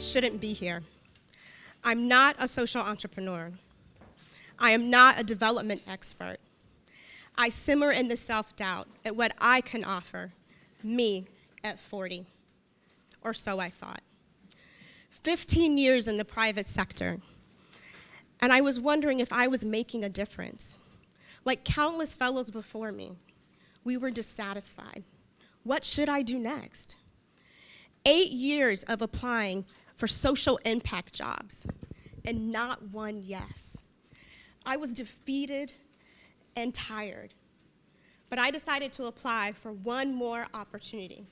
shouldn't be here. I'm not a social entrepreneur. I am not a development expert. I simmer in the self-doubt at what I can offer, me at 40, or so I thought. 15 years in the private sector, and I was wondering if I was making a difference. Like countless fellows before me, we were dissatisfied. What should I do next? 8 years of applying for social impact jobs, and not one yes. I was defeated and tired, but I decided to apply for one more opportunity.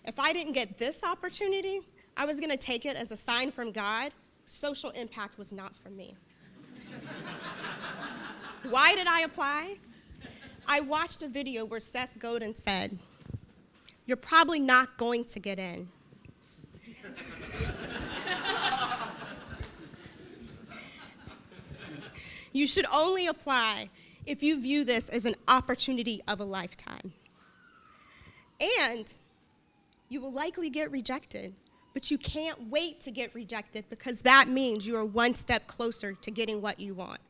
If I didn't get this opportunity, I was gonna take it as a sign from God. Social impact was not for me. Why did I apply? I watched a video where Seth Godin said, "You're probably not going to get in." You should only apply if you view this as an opportunity of a lifetime. And you will likely get rejected, but you can't wait to get rejected because that means you are one step closer to getting what you want.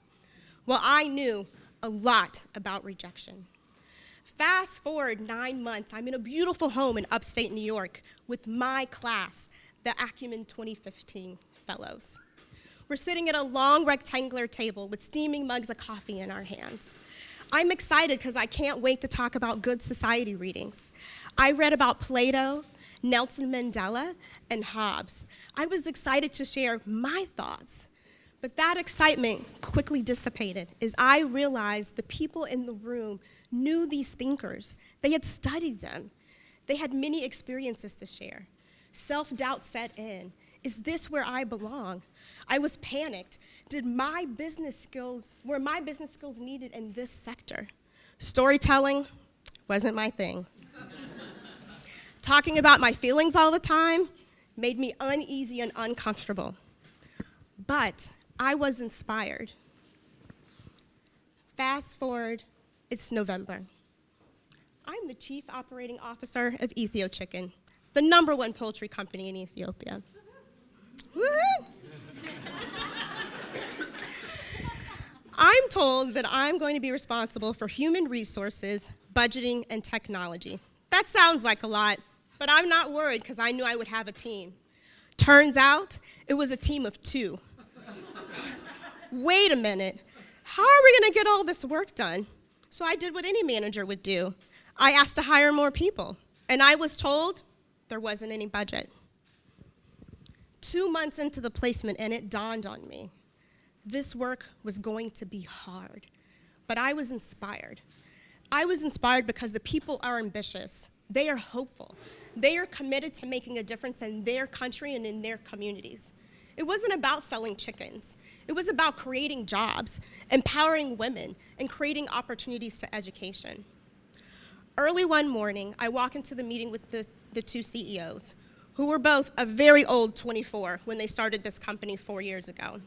Well, I knew a lot about rejection. Fast forward 9 months, I'm in a beautiful home in upstate New York with my class, the Acumen 2015 fellows. We're sitting at a long rectangular table with steaming mugs of coffee in our hands. I'm excited because I can't wait to talk about good society readings. I read about Plato, Nelson Mandela, and Hobbes. I was excited to share my thoughts, but that excitement quickly dissipated as I realized the people in the room knew these thinkers. They had studied them. They had many experiences to share. Self-doubt set in. Is this where I belong? I was panicked. Were my business skills needed in this sector? Storytelling wasn't my thing. Talking about my feelings all the time made me uneasy and uncomfortable. But I was inspired. Fast forward, it's November. I'm the Chief Operating Officer of Ethio Chicken, the #1 poultry company in Ethiopia. Woo-hoo! I'm told that I'm going to be responsible for human resources, budgeting, and technology. That sounds like a lot, but I'm not worried because I knew I would have a team. Turns out, it was a team of 2. Wait a minute, how are we gonna get all this work done? So I did what any manager would do. I asked to hire more people, and I was told there wasn't any budget. 2 months into the placement, and it dawned on me. This work was going to be hard, but I was inspired. I was inspired because the people are ambitious. They are hopeful. They are committed to making a difference in their country and in their communities. It wasn't about selling chickens. It was about creating jobs, empowering women, and creating opportunities to education. Early one morning, I walk into the meeting with the 2 CEOs, who were both a very old 24 when they started this company 4 years ago.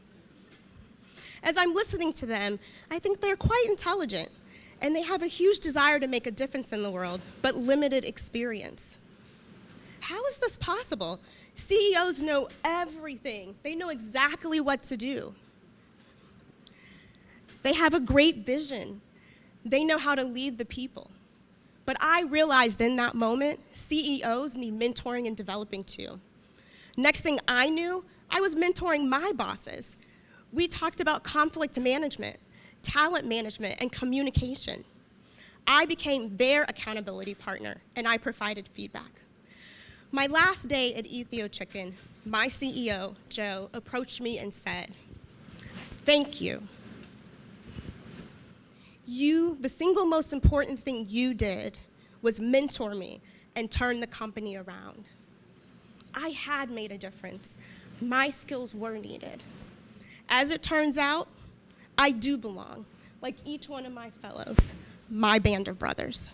As I'm listening to them, I think they're quite intelligent, and they have a huge desire to make a difference in the world, but limited experience. How is this possible? CEOs know everything. They know exactly what to do. They have a great vision. They know how to lead the people. But I realized in that moment, CEOs need mentoring and developing too. Next thing I knew, I was mentoring my bosses. We talked about conflict management, talent management, and communication. I became their accountability partner, and I provided feedback. My last day at Ethio Chicken, my CEO, Joe, approached me and said, "Thank you. The single most important thing you did was mentor me and turn the company around." I had made a difference. My skills were needed. As it turns out, I do belong, like each one of my fellows, my band of brothers.